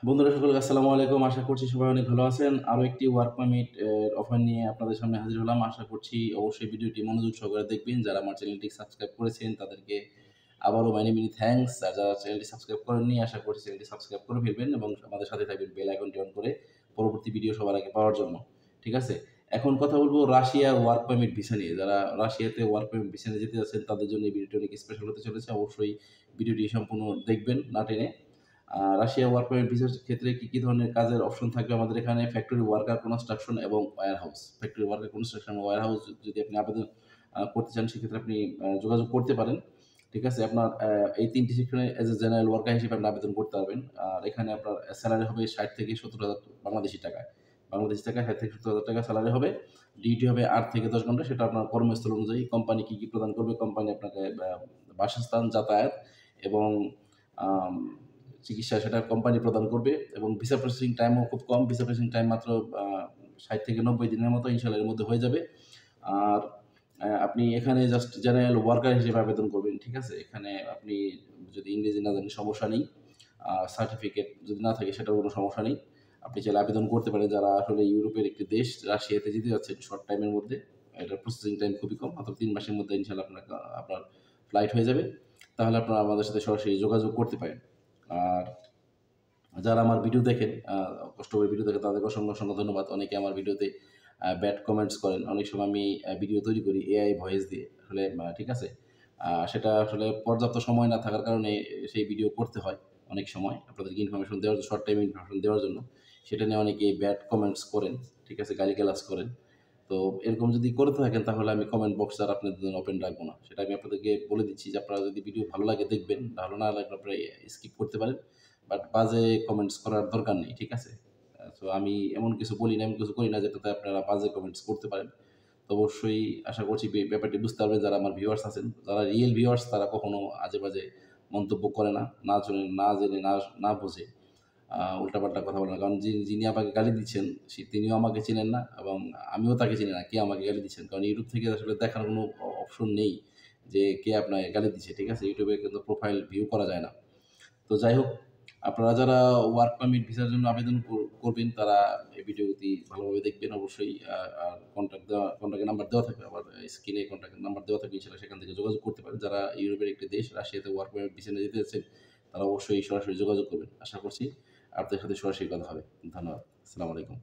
বন্ধুরা সকলকে আসসালামু আলাইকুম। আশা করছি সবাই অনেক ভালো আছেন। আরো একটি ওয়ার্ক পারমিট অফার নিয়ে আপনাদের সামনে হাজির হলাম। আশা করছি অবশ্যই ভিডিওটি মনোযোগ সহকারে দেখবেন। যারা আমার চ্যানেলটি সাবস্ক্রাইব করেছেন তাদেরকে আবারও মেনি, মেনি থ্যাংকস। আর যারা চ্যানেলটি সাবস্ক্রাইব করেননি আশা করছি চ্যানেলটি সাবস্ক্রাইব করে ফেলবেন এবং আমাদের সাথে থাকবেন বেল আইকনটি অন করে পরবর্তী ভিডিও সবার আগে পাওয়ার জন্য। ঠিক আছে? এখন কথা বলব রাশিয়া ওয়ার্ক পারমিট ভিসা নিয়ে। যারা রাশিয়াতে ওয়ার্ক পারমিট ভিসা নিয়ে যেতে যাচ্ছেন তাদের জন্য এই ভিডিওটি অনেক স্পেশাল হতে চলেছে। অবশ্যই ভিডিওটি সম্পূর্ণ দেখবেন না টেনে। রাশিয়া ওয়ার্ক পারমিট ভিসার ক্ষেত্রে কি ধরনের কাজের অপশন থাকবে আমাদের এখানে? ফ্যাক্টরি ওয়ার্কার কনস্ট্রাকশন এবং ওয়্যারহাউস। ফ্যাক্টরি ওয়ার্কার কনস্ট্রাকশন এবং ওয়্যারহাউস যদি আপনি আবেদন করতে চান সেক্ষেত্রে আপনি যোগাযোগ করতে পারেন। ঠিক আছে? আপনার এই ৩ টি সেকশনে এজ এ জেনারেল ওয়ার্কার হিসেবে আপনি আবেদন করতে পারবেন। আর এখানে আপনার সেলারি হবে ৬০ থেকে ৭০,০০০ বাংলাদেশী টাকায়। বাংলাদেশী টাকায় ৬০ থেকে ৭০,০০০ টাকা সেলারি হবে। ডিউটি হবে ৮ থেকে ১০ ঘন্টা। সেটা আপনার কর্মস্থল অনুযায়ী কোম্পানি কি প্রদান করবে? কোম্পানি আপনাকে বাসস্থান, যাতায়াত এবং আম চিকিৎসা সেটা কোম্পানি প্রদান করবে এবং ভিসা প্রসেসিং টাইমও খুব কম। ভিসা প্রসেসিং টাইম মাত্র ৬০ থেকে ৯০ দিনের মতো ইনশাআল্লাহ এর মধ্যে হয়ে যাবে। আর আপনি এখানে জাস্ট জেনারেল ওয়ার্কার হিসেবে আবেদন করবেন। ঠিক আছে? এখানে আপনি যদি ইংরেজি না জানেন সমস্যা নেই। সার্টিফিকেট যদি না থাকে সেটাও কোনো সমস্যা নেই। আপনি চাইলে আবেদন করতে পারেন। যারা আসলে ইউরোপের একটি দেশ রাশিয়াতে যেতে যাচ্ছেন শর্ট টাইমের মধ্যে, এটার প্রসেসিং টাইম খুবই কম। মাত্র ৩ মাসের মধ্যে ইনশাআল্লাহ আপনার ফ্লাইট হয়ে যাবে। তাহলে আপনারা আমাদের সাথে সরাসরি যোগাযোগ করতে পারেন। আর যারা আমার ভিডিও দেখেন, কষ্ট করে ভিডিও দেখেন তাদেরকে অসংখ্য, অসংখ্য ধন্যবাদ। অনেকে আমার ভিডিওতে ব্যাড কমেন্টস করেন। অনেক সময় আমি ভিডিও তৈরি করি এআই ভয়েস দিয়ে। আসলে ঠিক আছে? সেটা আসলে পর্যাপ্ত সময় না থাকার কারণে সেই ভিডিও করতে হয় অনেক সময়। আপনাদেরকে ইনফরমেশন দেওয়ার জন্য, শর্ট টাইম ইনফরমেশন দেওয়ার জন্য। সেটা নিয়ে অনেকেই ব্যাড কমেন্টস করেন। ঠিক আছে? গালিগালাজ করেন। তো এরকম যদি করে থাকেন তাহলে আমি কমেন্ট বক্স আর আপনাদের জন্য ওপেন রাখবো না। সেটা আমি আপনাদেরকে বলে দিচ্ছি যে আপনারা যদি ভিডিও ভালো লাগে দেখবেন, ভালো না লাগলে আপনারা স্কিপ করতে পারেন। বাট বাজে কমেন্টস করার দরকার নেই। ঠিক আছে? সো আমি এমন কিছু বলি না, এমন কিছু করি না যেটাতে আপনারা বাজে কমেন্টস করতে পারেন। তো অবশ্যই আশা করছি ব্যাপারটি বুঝতে পারবেন যারা আমার ভিউয়ার্স আছেন। যারা রিয়েল ভিউয়ার্স তারা কখনো আজে-বাজে মন্তব্য করে না। না জেনে না বুঝে উল্টাপাল্টা কথা বলে না। কারণ যিনি আমাকে গালি দিচ্ছেন তিনিও আমাকে চেনেন না এবং আমিও তাকে চিনি না। কে আমাকে গালি দিচ্ছেন। কারণ ইউটিউব থেকে আসলে দেখার কোনো অপশন নেই যে কে আপনাকে গালি দিচ্ছে। ঠিক আছে? ইউটিউবে কিন্তু প্রোফাইল ভিউ করা যায় না। তো যাই হোক, আপনারা যারা ওয়ার্ক পারমিট ভিসার জন্য আবেদন করবেন তারা এই ভিডিওটি ভালোভাবে দেখবেন অবশ্যই। আর কন্ট্যাক্ট নাম্বার দেওয়া থাকবে আমার স্ক্রিনে কন্ট্যাক্ট নাম্বার দেওয়া থাকবে ইনশাআল্লাহ সেখান থেকে যোগাযোগ করতে পারেন। যারা ইউরোপের একটি দেশ রাশিয়াতে ওয়ার্ক পারমিট ভিসা নিয়ে যেতে যাচ্ছেন তারা অবশ্যই সরাসরি যোগাযোগ করবেন। আশা করছি আপনাদের সাথে সরাসরি কথা হবে। ধন্যবাদ। আসসালামু আলাইকুম।